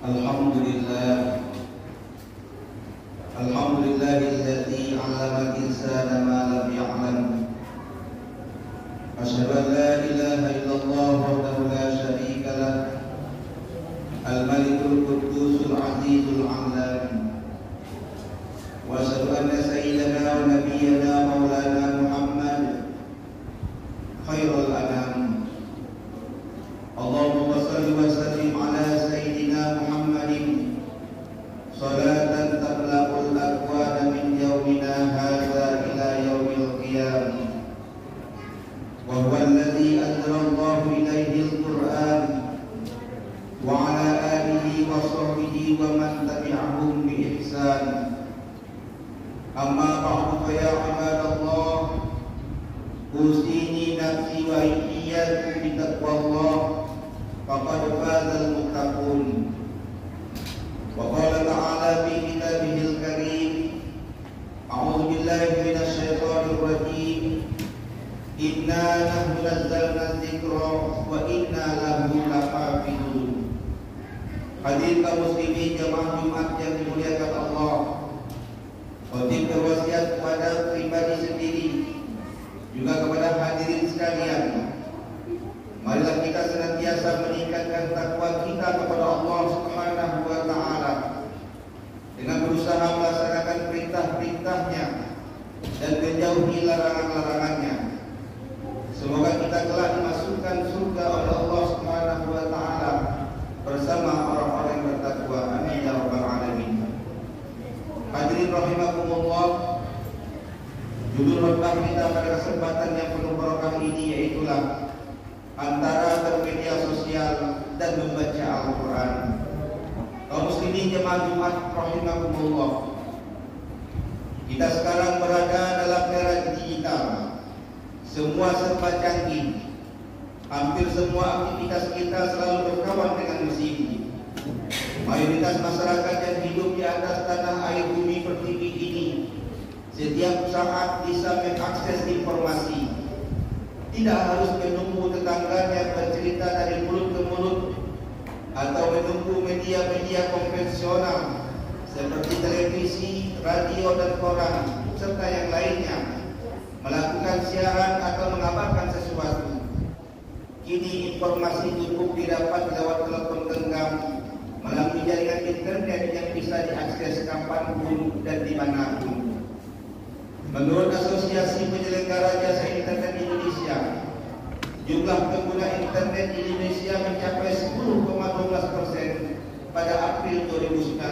Alhamdulillah, alhamdulillahilladzi 'allamal insana ma lam ya'lam. Asyhadu an la ilaha illallah wahdahu la syarika lah, al-malikul quddusul azizul 'allam. Wa asyhadu anna sayyidana wa nabiyyana maulana Muhammad khairul anam. Allahumma shalli wa sallim ala sayyidina Muhammadin salatan tablaqul aqwana min yaumina hadza ila yaumil qiyamah. Wa huwa alladhi anzalallahu ilayhi al-Qur'an wa ala alihi wa sahbihi wa man tabi'ahum bi ihsan. Amma ba'du fa ya ibadallah, usini nafsi wa iyyakum bi taqwallah. Faqad fazal muttaqun. Wa qala ta'ala fi kitabihil karim, a'udzu billahi minasy syaithanir rajim. Inna nahnu nazzalna dzikra wa inna lahu lahafizun. Hadirin kaum muslimin jamaah Jumat yang dimuliakan Allah, khotib berwasiat kepada pribadi sendiri juga kepada hadirin sekalian. Marilah kita senantiasa meningkatkan takwa kita kepada Allah Subhanahu wa taala dengan berusaha melaksanakan perintah-perintahnya dan menjauhi larangan-larangannya. Semoga kita telah dimasukkan surga oleh Allah Subhanahu wa taala bersama orang-orang yang bertakwa. Amin ya rabbal alamin. Hadirin rahimakumullah, judul khutbah kita pada kesempatan yang penuh barokah ini yaitulah antara bermedia sosial dan membaca Al-Quran. Kaum muslimin jemaah Jumat rahimakumullah, kita sekarang berada dalam era digital. Semua serba canggih. Hampir semua aktivitas kita selalu berkawan dengan mesin. Mayoritas masyarakat yang hidup di atas tanah air bumi pertiwi ini setiap saat bisa mengakses informasi. Tidak harus menunggu tetangganya bercerita dari mulut ke mulut atau menunggu media-media konvensional seperti televisi, radio dan koran serta yang lainnya melakukan siaran atau mengabarkan sesuatu. Kini informasi cukup didapat lewat telepon genggam melalui jaringan internet yang bisa diakses kapanpun dan dimanapun. Menurut Asosiasi Penyelenggara Jasa Internet Indonesia, jumlah pengguna internet di Indonesia mencapai 10,12% pada April 2019.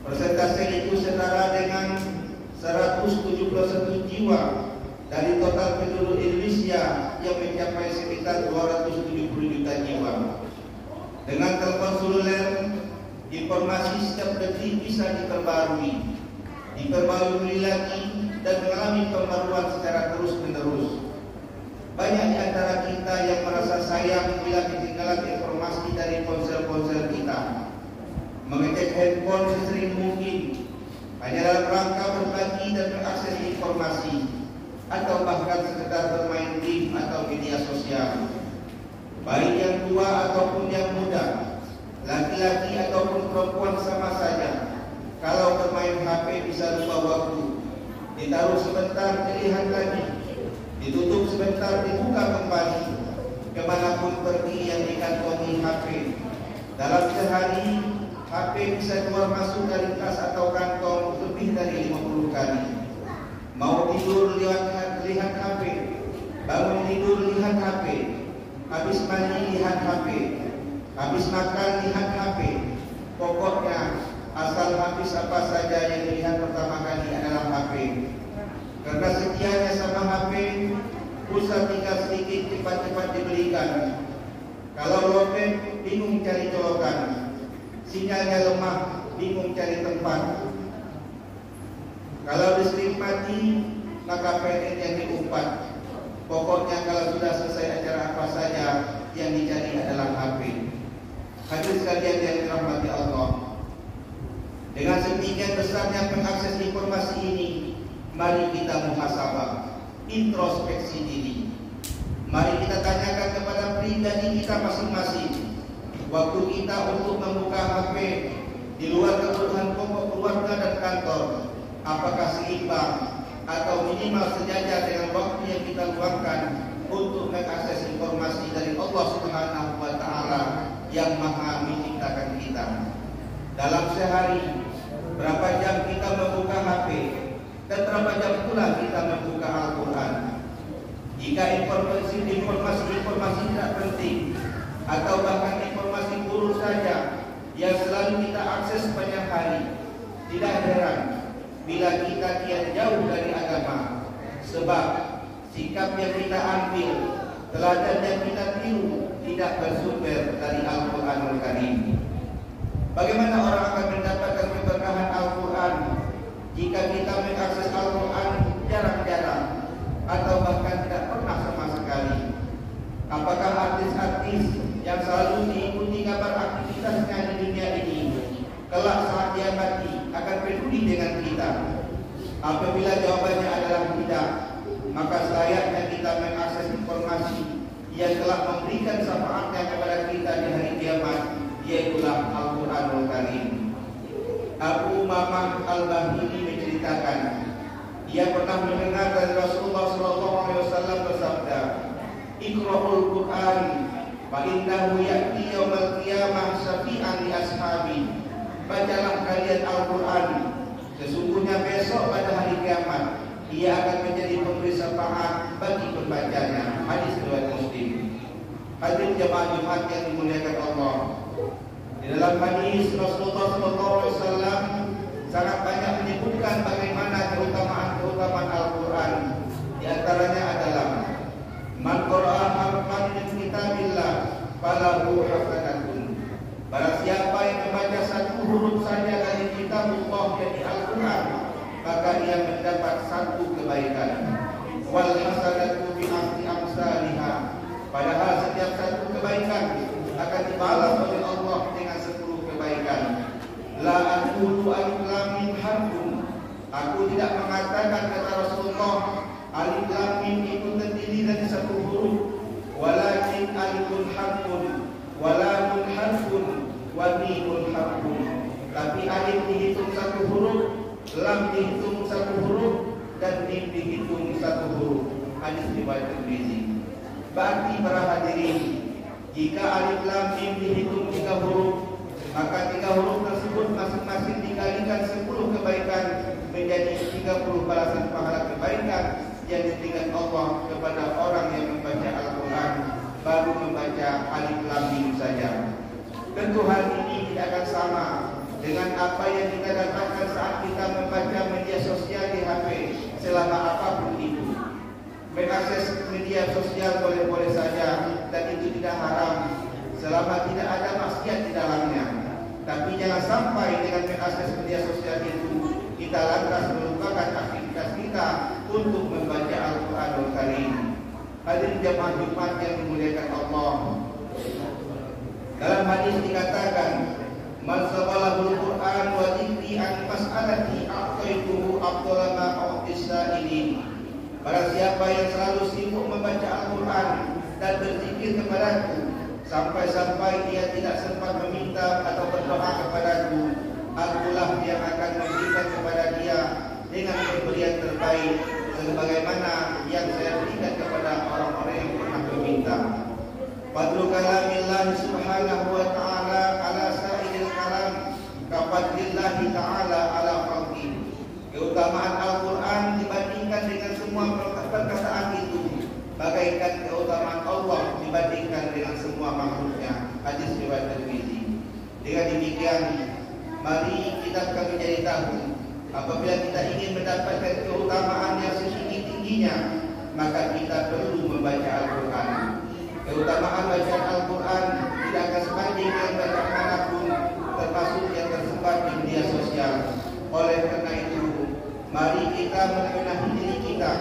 Persentase itu setara dengan 171 jiwa dari total penduduk Indonesia yang mencapai sekitar 270 juta jiwa. Dengan telepon seluler, informasi setiap detik bisa diperbarui lagi dan mengalami pembaruan secara terus-menerus. Banyak di antara kita yang merasa sayang bila ketinggalan informasi dari ponsel-ponsel kita. Mengecek handphone sesering mungkin hanya dalam rangka berbagi dan mengakses informasi, atau bahkan sekedar bermain game atau media sosial. Baik yang tua ataupun yang muda, laki-laki ataupun perempuan sama saja. Kalau bermain HP bisa lupa waktu, ditaruh sebentar dilihat lagi, ditutup sebentar dibuka kembali. Kemanapun pergi yang dikantongi HP. Dalam sehari HP bisa keluar masuk dari tas atau kantong lebih dari 50 kali. Mau tidur lihat HP, bangun tidur lihat HP, habis mandi lihat HP, habis makan lihat HP. Pokoknya asal habis apa saja yang dilihat pertama kali adalah HP. Karena setianya sama HP, pulsa tinggal sedikit cepat-cepat dibelikan. Kalau lobet, bingung cari colokan. Sinyalnya lemah, bingung cari tempat. Kalau listrik mati, maka PLN yang diumpat. Pokoknya kalau sudah selesai acara apa saja, yang dicari adalah HP. Hadirin sekalian yang dirahmati Allah, dengan sedemikian besarnya pengakses informasi ini, mari kita muhasabah, introspeksi diri. Mari kita tanyakan kepada pribadi kita masing-masing, waktu kita untuk membuka HP di luar kebutuhan pokok keluarga dan kantor, apakah seimbang atau minimal sejajar dengan waktu yang kita luangkan untuk mengakses informasi dari Allah Subhanahu wa Ta'ala yang Maha menciptakan kita? Dalam sehari, berapa jam kita membuka HP dan berapa jam pula kita membuka Al-Quran? Jika informasi tidak penting atau bahkan informasi buruk saja yang selalu kita akses sepanjang hari, tidak heran bila kita kian jauh dari agama, sebab sikap yang kita ambil, teladan yang kita tiru tidak bersumber dari Al-Quranul Karim. Bagaimana orang akan mendapatkan keberkahan Al-Quran jika kita mengakses Al-Quran jarang-jarang atau bahkan tidak pernah sama sekali? Apakah artis-artis yang selalu diikuti kabar aktivitasnya di dunia ini kelak saat dia mati akan peduli dengan kita? Apabila jawabannya adalah tidak, maka selayaknya kita mengakses informasi yang telah memberikan syafaatnya kepada kita di hari kiamat, yaitulah Al-Quranul Karim. Abu Umamah Al-Bahili menceritakan, ia pernah mendengar dari Rasulullah SAW bersabda, "Iqra'ul Quran, fa innahu ya'ti yaumal qiyamah syafi'an li ashabi." Bacalah kalian Al-Quran, sesungguhnya besok pada hari kiamat ia akan menjadi pemberi syafaat bagi pembacanya. Hadis riwayat Muslim. Hadirin jemaah Jumat yang dimuliakan Allah, di dalam hadis Rasulullah SAW sangat banyak menyebutkan bagaimana keutamaan Al-Quran. Di antaranya adalah man qara'a harfan min kitabillah falahu hasanatun. Barang siapa yang membaca satu huruf saja dari kitabullah yakni Al-Quran, maka ia mendapat satu kebaikan. Wal hasanatu bi asyri amsalihha. Padahal setiap satu kebaikan akan dibalas oleh Allah dengan 10 kebaikan. La aqulu alif lam mim harfun. Aku tidak mengatakan, kata Rasulullah, alif lam mim itu terdiri dari satu huruf, walakin alifun harfun, walamun harfun, wa mimun harfun. Tapi alif dihitung satu huruf, lam dihitung satu huruf, dan mim dihitung satu huruf. Hadis riwayat Tirmizi. Berarti para hadirin, jika alif lam mim dihitung 3 huruf, maka 3 huruf tersebut masing-masing dikalikan 10 kebaikan menjadi 30 balasan pahala kebaikan yang diberikan Allah kepada orang yang membaca Al-Quran baru membaca alif lam mim saja. Tentu hal ini tidak akan sama dengan apa yang kita dapatkan saat kita membaca media sosial di HP selama apapun itu. Mengakses media sosial boleh-boleh saja dan itu tidak haram selama tidak ada maksiat di dalamnya. Tapi jangan sampai dengan mengakses media sosial itu kita lantas melupakan aktivitas kita untuk membaca Al-Quranul Karim. Hadirin jemaah Jumat yang dimuliakan Allah, dalam hadis dikatakan, man sabalahul Quran wa dzikri an mas'alati a'taituhu afdhala ma u'tisailin. Barang siapa yang selalu sibuk membaca Al-Quran dan berzikir kepadaku sampai-sampai dia tidak sempat meminta atau berdoa kepadaku, akulah yang akan memberikan kepada dia dengan pemberian terbaik sebagaimana yang saya berikan kepada orang-orang yang pernah meminta. Fadlu kalamillah subhanahu wa ta'ala ala sa'iril kalam kafadlillahi ta'ala ala khalqi. Keutamaan Al-Quran dibandingkan dengan semua perkataan itu bagaikan keutamaan Allah dibandingkan dengan semua makhluknya. Hadis riwayat Tirmizi. Dengan demikian, mari kita menjadi tahu, apabila kita ingin mendapatkan keutamaan yang setinggi-tingginya, maka kita perlu membaca Al-Quran. Keutamaan bacaan Al-Quran tidak akan sebanding dengan bacaan manapun, termasuk yang tersebar di media sosial. Oleh karena itu, mari kita membenahi diri kita.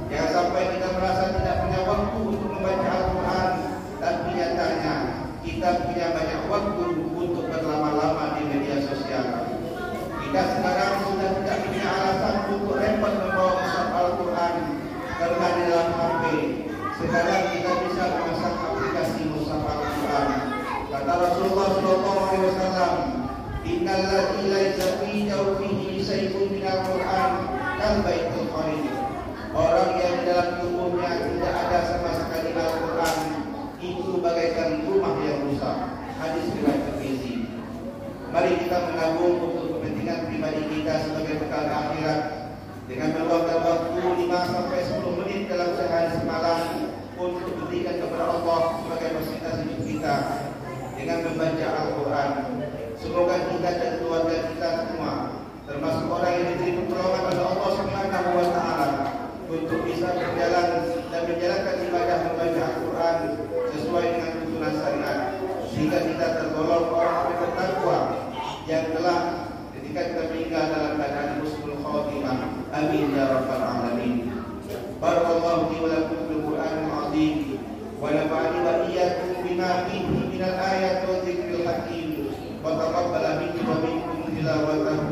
Jangan sampai kita merasa tidak punya waktu untuk membaca Al-Quran, tapi nyatanya kita punya banyak waktu untuk berlama-lama di media sosial. Kita sekarang sudah tidak punya alasan untuk repot membawa mushaf Al-Quran karena di dalam HP sekarang kita bisa memasang aplikasi mushaf Al-Quran. Kata Rasulullah innal ladzi laisa fi jawfihi shay'un minal Qur'an kal baitul qarim. Orang yang di dalam tubuhnya tidak ada sama sekali Al-Quran itu bagaikan rumah yang rusak. Hadis riwayat Tirmizi. Mari kita menabung untuk kepentingan pribadi kita sebagai bekal akhirat dengan meluangkan waktu 5-10 menit dalam sehari semalam untuk berikan kepada Allah sebagai fasilitas hidup kita dengan membaca Al-Quran. Semoga kita dan keluarga kita semua termasuk orang yang diberi pertolongan oleh Allah Subhanahu wa taala untuk bisa berjalan dan menjalankan ibadah membaca Al-Quran sesuai dengan tuntunan syariat, sehingga kita tergolong orang yang bertakwa yang telah ketika kita meninggal dalam keadaan husnul khatimah. Amin ya rabbal alamin. Barakallahu li wa lakum fil Qur'anil azim wa nafa'ani wa iyyakum bima fihi minal ayati wa dzikril hakim wa taqabbala minni wa minkum tilawatahu